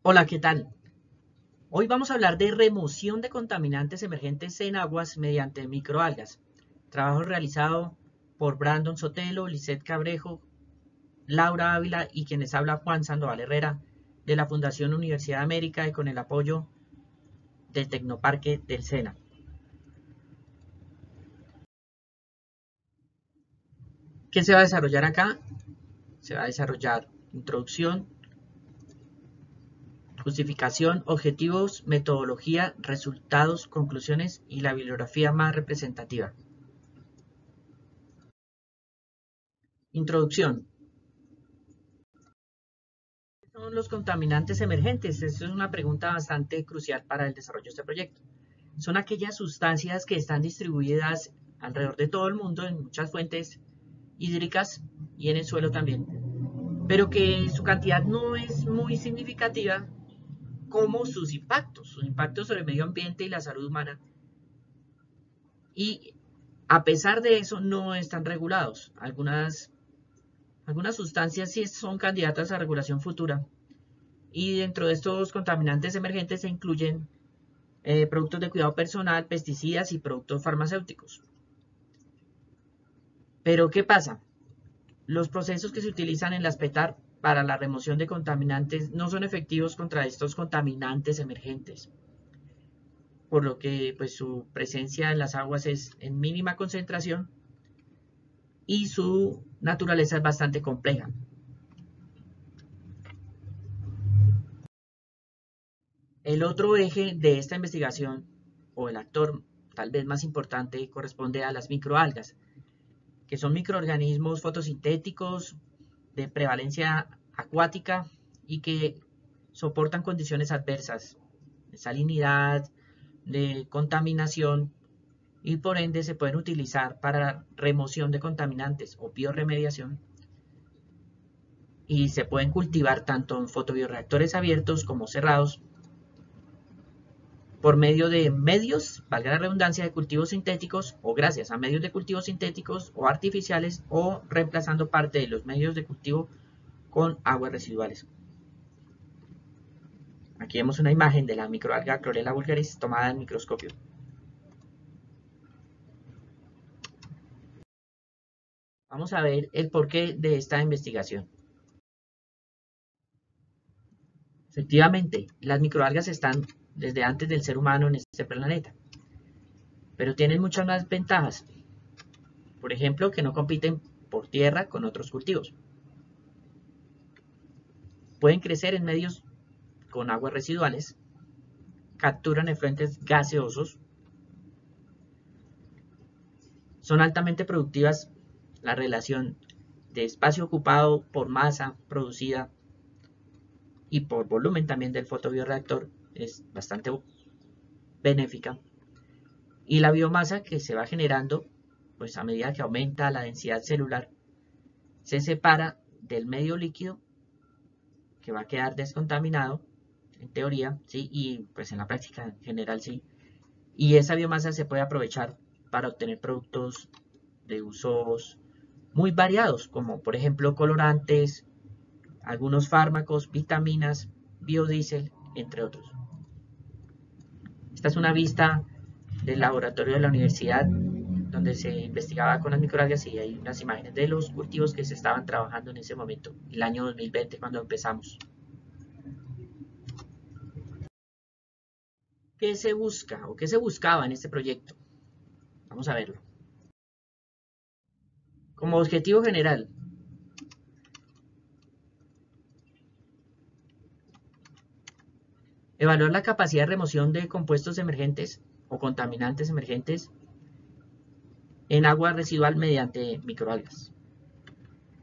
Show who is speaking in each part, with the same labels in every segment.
Speaker 1: Hola, ¿qué tal? Hoy vamos a hablar de remoción de contaminantes emergentes en aguas mediante microalgas. Trabajo realizado por Brandon Sotelo, Lisette Cabrejo, Laura Ávila y quienes habla Juan Sandoval Herrera de la Fundación Universidad de América y con el apoyo del Tecnoparque del SENA. ¿Qué se va a desarrollar acá? Se va a desarrollar introducción, justificación, objetivos, metodología, resultados, conclusiones y la bibliografía más representativa. Introducción. ¿Qué son los contaminantes emergentes? Esa es una pregunta bastante crucial para el desarrollo de este proyecto. Son aquellas sustancias que están distribuidas alrededor de todo el mundo en muchas fuentes hídricas y en el suelo también, pero que su cantidad no es muy significativa como sus impactos sobre el medio ambiente y la salud humana. Y a pesar de eso no están regulados. Algunas sustancias sí son candidatas a regulación futura. Y dentro de estos contaminantes emergentes se incluyen productos de cuidado personal, pesticidas y productos farmacéuticos. Pero ¿qué pasa? Los procesos que se utilizan en las PETAR para la remoción de contaminantes no son efectivos contra estos contaminantes emergentes, por lo que pues, su presencia en las aguas es en mínima concentración y su naturaleza es bastante compleja. El otro eje de esta investigación, o el actor tal vez más importante, corresponde a las microalgas, que son microorganismos fotosintéticos de prevalencia acuática y que soportan condiciones adversas de salinidad, de contaminación y por ende se pueden utilizar para remoción de contaminantes o bioremediación y se pueden cultivar tanto en fotobioreactores abiertos como cerrados por medio de medios, valga la redundancia, de cultivos sintéticos o gracias a medios de cultivo sintéticos o artificiales o reemplazando parte de los medios de cultivo con aguas residuales. Aquí vemos una imagen de la microalga Chlorella vulgaris tomada en microscopio. Vamos a ver el porqué de esta investigación. Efectivamente, las microalgas están desde antes del ser humano en este planeta, pero tienen muchas más ventajas. Por ejemplo, que no compiten por tierra con otros cultivos. Pueden crecer en medios con aguas residuales, capturan efluentes gaseosos, son altamente productivas. La relación de espacio ocupado por masa producida y por volumen también del fotobioreactor es bastante benéfica. Y la biomasa que se va generando, pues a medida que aumenta la densidad celular, se separa del medio líquido que va a quedar descontaminado, en teoría, ¿sí? Y pues en la práctica en general, sí. Y esa biomasa se puede aprovechar para obtener productos de usos muy variados, como por ejemplo colorantes, algunos fármacos, vitaminas, biodiesel, entre otros. Esta es una vista del laboratorio de la universidad donde se investigaba con las microalgas y hay unas imágenes de los cultivos que se estaban trabajando en ese momento, el año 2020 cuando empezamos. ¿Qué se busca o qué se buscaba en este proyecto? Vamos a verlo. Como objetivo general, evaluar la capacidad de remoción de compuestos emergentes o contaminantes emergentes en agua residual mediante microalgas,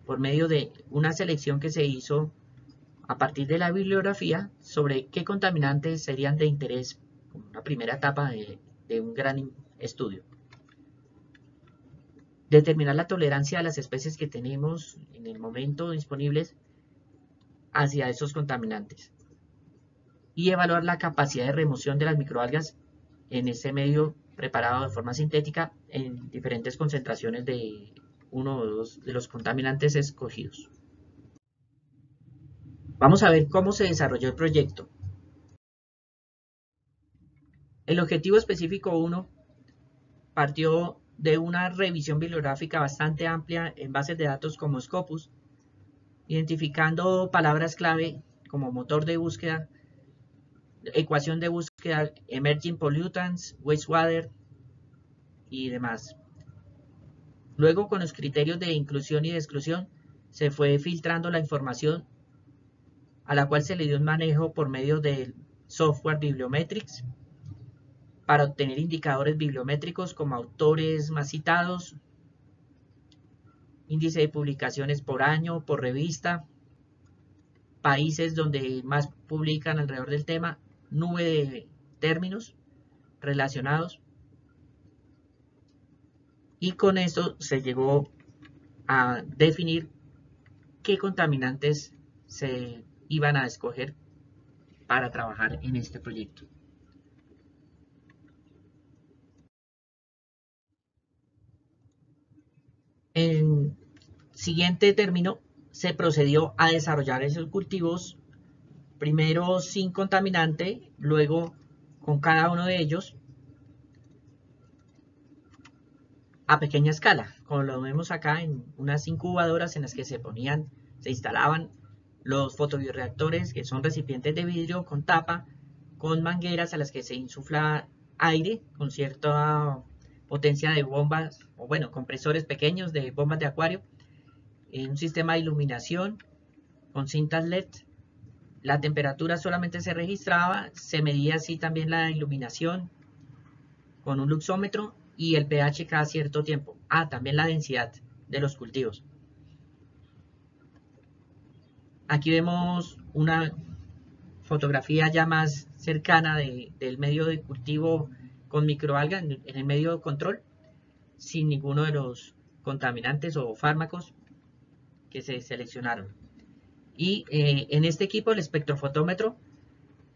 Speaker 1: por medio de una selección que se hizo a partir de la bibliografía sobre qué contaminantes serían de interés, como una primera etapa de un gran estudio. Determinar la tolerancia a las especies que tenemos en el momento disponibles hacia esos contaminantes y evaluar la capacidad de remoción de las microalgas en ese medio preparado de forma sintética en diferentes concentraciones de uno o dos de los contaminantes escogidos. Vamos a ver cómo se desarrolló el proyecto. El objetivo específico 1 partió de una revisión bibliográfica bastante amplia en bases de datos como Scopus, identificando palabras clave como motor de búsqueda, ecuación de búsqueda, emerging pollutants, wastewater y demás. Luego, con los criterios de inclusión y de exclusión, se fue filtrando la información a la cual se le dio un manejo por medio del software Bibliometrics para obtener indicadores bibliométricos como autores más citados, índice de publicaciones por año, por revista, países donde más publican alrededor del tema, nube de términos relacionados, y con esto se llegó a definir qué contaminantes se iban a escoger para trabajar en este proyecto. En siguiente término, se procedió a desarrollar esos cultivos, primero sin contaminante, luego con cada uno de ellos a pequeña escala, como lo vemos acá en unas incubadoras en las que se instalaban los fotobioreactores, que son recipientes de vidrio con tapa, con mangueras a las que se insufla aire con cierta potencia de bombas, o bueno, compresores pequeños de bombas de acuario, un sistema de iluminación con cintas LED. La temperatura solamente se registraba, se medía así también la iluminación con un luxómetro y el pH cada cierto tiempo. También la densidad de los cultivos. Aquí vemos una fotografía ya más cercana del medio de cultivo con microalga en el medio de control, sin ninguno de los contaminantes o fármacos que se seleccionaron. Y en este equipo, el espectrofotómetro,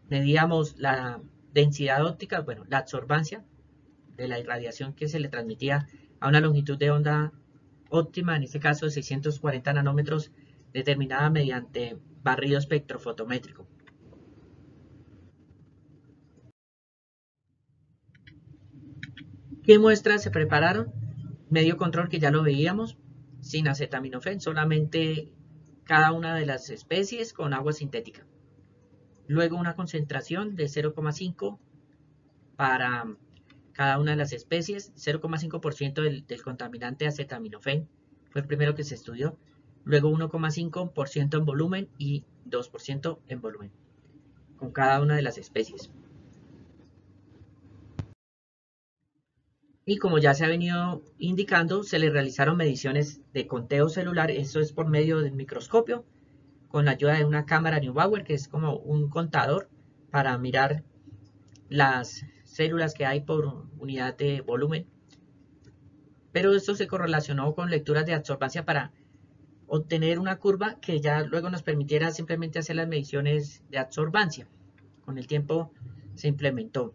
Speaker 1: medíamos la densidad óptica, bueno, la absorbancia de la irradiación que se le transmitía a una longitud de onda óptima, en este caso de 640 nanómetros, determinada mediante barrido espectrofotométrico. ¿Qué muestras se prepararon? Medio control, que ya lo veíamos, sin acetaminofén, solamente cada una de las especies con agua sintética. Luego una concentración de 0,5 para cada una de las especies, 0,5% del contaminante acetaminofén fue el primero que se estudió, luego 1,5% en volumen y 2% en volumen con cada una de las especies. Y como ya se ha venido indicando, se le realizaron mediciones de conteo celular, eso es por medio del microscopio, con la ayuda de una cámara Neubauer, que es como un contador para mirar las células que hay por unidad de volumen. Pero esto se correlacionó con lecturas de absorbancia para obtener una curva que ya luego nos permitiera simplemente hacer las mediciones de absorbancia. Con el tiempo se implementó.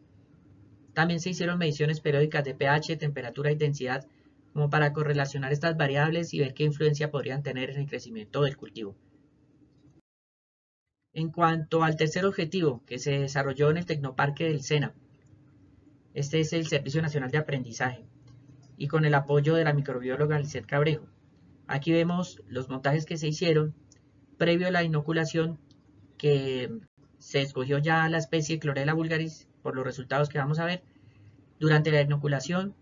Speaker 1: También se hicieron mediciones periódicas de pH, temperatura y densidad, como para correlacionar estas variables y ver qué influencia podrían tener en el crecimiento del cultivo. En cuanto al tercer objetivo, que se desarrolló en el Tecnoparque del SENA, este es el Servicio Nacional de Aprendizaje, y con el apoyo de la microbióloga Lisette Cabrejo. Aquí vemos los montajes que se hicieron previo a la inoculación, que se escogió ya la especie Chlorella vulgaris por los resultados que vamos a ver durante la inoculación,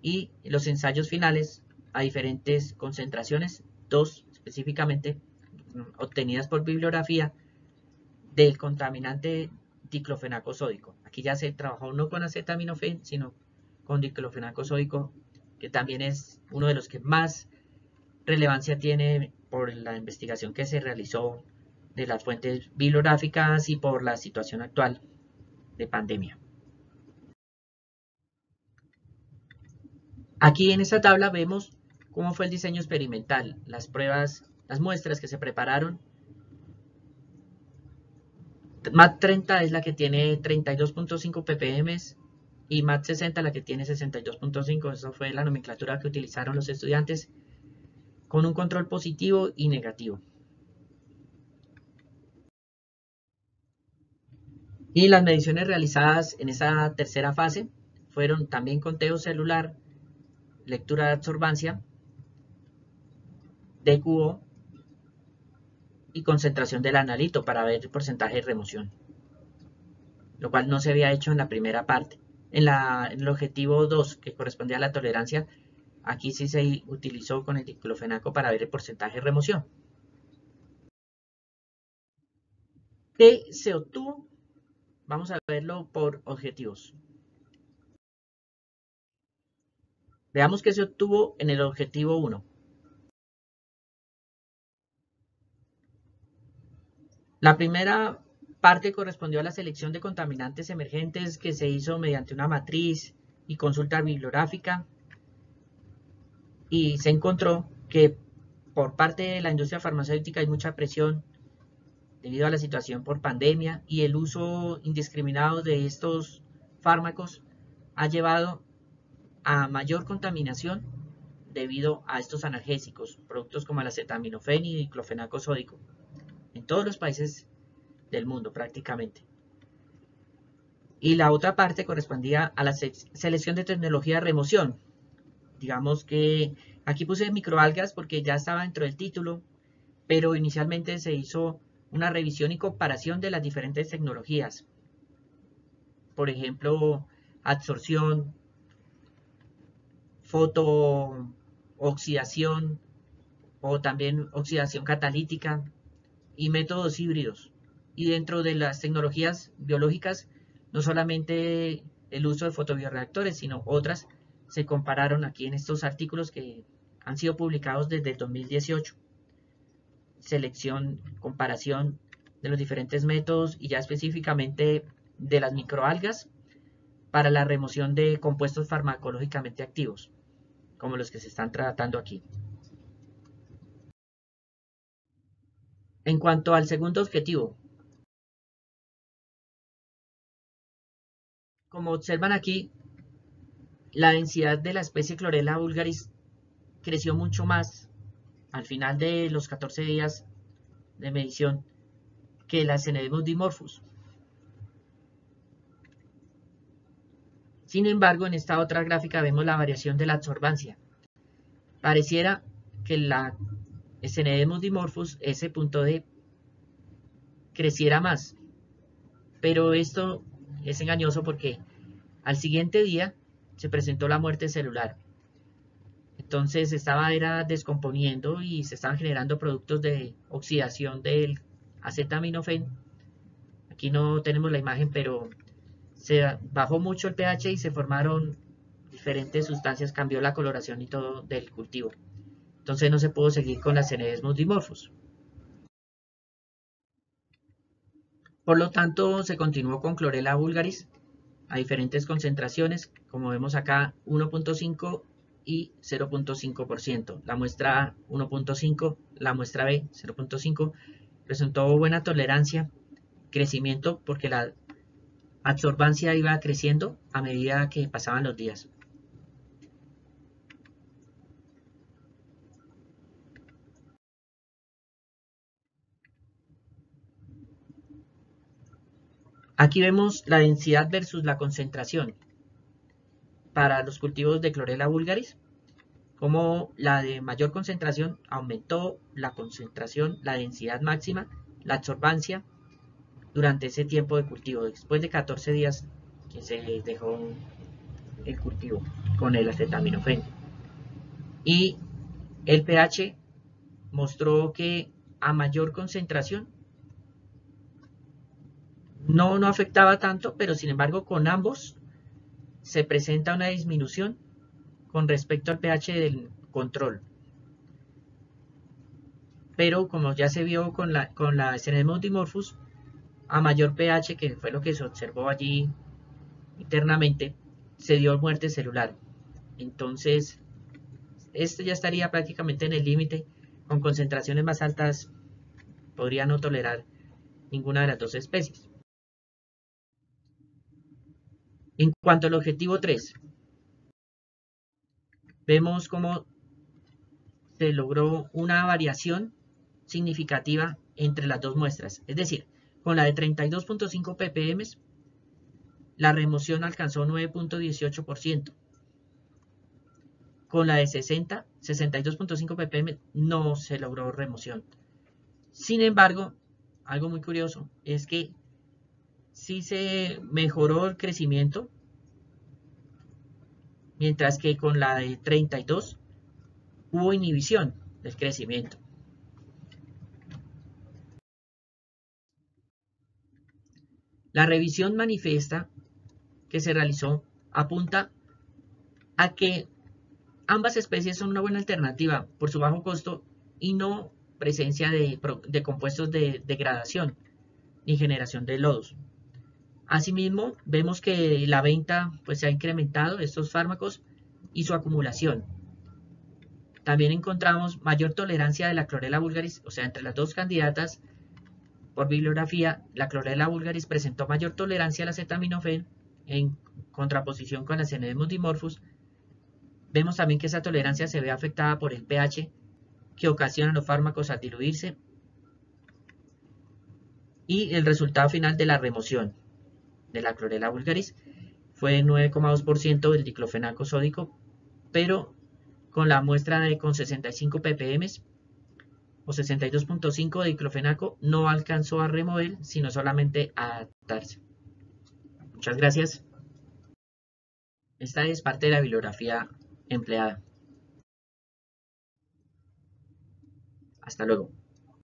Speaker 1: y los ensayos finales a diferentes concentraciones, 2 específicamente, obtenidas por bibliografía, del contaminante diclofenaco sódico. Aquí ya se trabajó no con acetaminofén, sino con diclofenaco sódico, que también es uno de los que más relevancia tiene por la investigación que se realizó de las fuentes bibliográficas y por la situación actual de pandemia. Aquí en esta tabla vemos cómo fue el diseño experimental, las pruebas, las muestras que se prepararon. MAT30 es la que tiene 32.5 ppm y MAT60 la que tiene 62.5. Eso fue la nomenclatura que utilizaron los estudiantes, con un control positivo y negativo. Y las mediciones realizadas en esa tercera fase fueron también conteo celular, lectura de absorbancia, DQO y concentración del analito para ver el porcentaje de remoción, lo cual no se había hecho en la primera parte. En el objetivo 2, que correspondía a la tolerancia, aquí sí se utilizó con el diclofenaco para ver el porcentaje de remoción. ¿Qué se obtuvo? Vamos a verlo por objetivos. Veamos qué se obtuvo en el objetivo 1. La primera parte correspondió a la selección de contaminantes emergentes que se hizo mediante una matriz y consulta bibliográfica, y se encontró que por parte de la industria farmacéutica hay mucha presión debido a la situación por pandemia, y el uso indiscriminado de estos fármacos ha llevado a mayor contaminación debido a estos analgésicos, productos como el acetaminofén y diclofenaco sódico, en todos los países del mundo prácticamente. Y la otra parte correspondía a la selección de tecnología de remoción. Digamos que aquí puse microalgas porque ya estaba dentro del título, pero inicialmente se hizo una revisión y comparación de las diferentes tecnologías. Por ejemplo, absorción, fotooxidación o también oxidación catalítica y métodos híbridos. Y dentro de las tecnologías biológicas, no solamente el uso de fotobioreactores, sino otras se compararon aquí en estos artículos que han sido publicados desde el 2018. Selección, comparación de los diferentes métodos y ya específicamente de las microalgas para la remoción de compuestos farmacológicamente activos, como los que se están tratando aquí. En cuanto al segundo objetivo, como observan aquí, la densidad de la especie Chlorella vulgaris creció mucho más al final de los 14 días de medición que la Cnemus dimorphus. Sin embargo, en esta otra gráfica vemos la variación de la absorbancia. Pareciera que la Cnemus dimorphus S.D creciera más, pero esto es engañoso porque al siguiente día se presentó la muerte celular. Entonces era descomponiendo y se estaban generando productos de oxidación del acetaminofén. Aquí no tenemos la imagen, pero se bajó mucho el pH y se formaron diferentes sustancias, cambió la coloración y todo del cultivo. Entonces no se pudo seguir con la Cnemus dimorphus. Por lo tanto, se continuó con Chlorella vulgaris a diferentes concentraciones, como vemos acá 1.5 y 0.5%. La muestra A 1.5, la muestra B 0.5 presentó buena tolerancia, crecimiento porque la absorbancia iba creciendo a medida que pasaban los días. Aquí vemos la densidad versus la concentración para los cultivos de Chlorella vulgaris, como la de mayor concentración aumentó la concentración, la densidad máxima, la absorbancia durante ese tiempo de cultivo, después de 14 días que se dejó el cultivo con el acetaminofén. Y el pH mostró que a mayor concentración no afectaba tanto, pero sin embargo con ambos se presenta una disminución con respecto al pH del control. Pero como ya se vio con la Cnemus dimorphus, a mayor pH, que fue lo que se observó allí internamente, se dio muerte celular. Entonces, este ya estaría prácticamente en el límite. Con concentraciones más altas podría no tolerar ninguna de las dos especies. En cuanto al objetivo 3, vemos cómo se logró una variación significativa entre las dos muestras. Es decir, Con la de 32.5 ppm, la remoción alcanzó 9.18%. Con la de 62.5 ppm no se logró remoción. Sin embargo, algo muy curioso es que sí se mejoró el crecimiento, mientras que con la de 32 hubo inhibición del crecimiento. La revisión manifiesta que se realizó apunta a que ambas especies son una buena alternativa por su bajo costo y no presencia de compuestos de degradación ni generación de lodos. Asimismo, vemos que la venta pues, se ha incrementado de estos fármacos y su acumulación. También encontramos mayor tolerancia de la clorela vulgaris, o sea, entre las dos candidatas por bibliografía, la clorela vulgaris presentó mayor tolerancia al acetaminofén en contraposición con la Cnidus dimorphus. Vemos también que esa tolerancia se ve afectada por el pH que ocasionan los fármacos al diluirse y el resultado final de la remoción de la clorela vulgaris fue 9,2% del diclofenaco sódico, pero con la muestra con 65 ppm o 62.5 de diclofenaco no alcanzó a remover, sino solamente a adaptarse. Muchas gracias. Esta es parte de la bibliografía empleada. Hasta luego.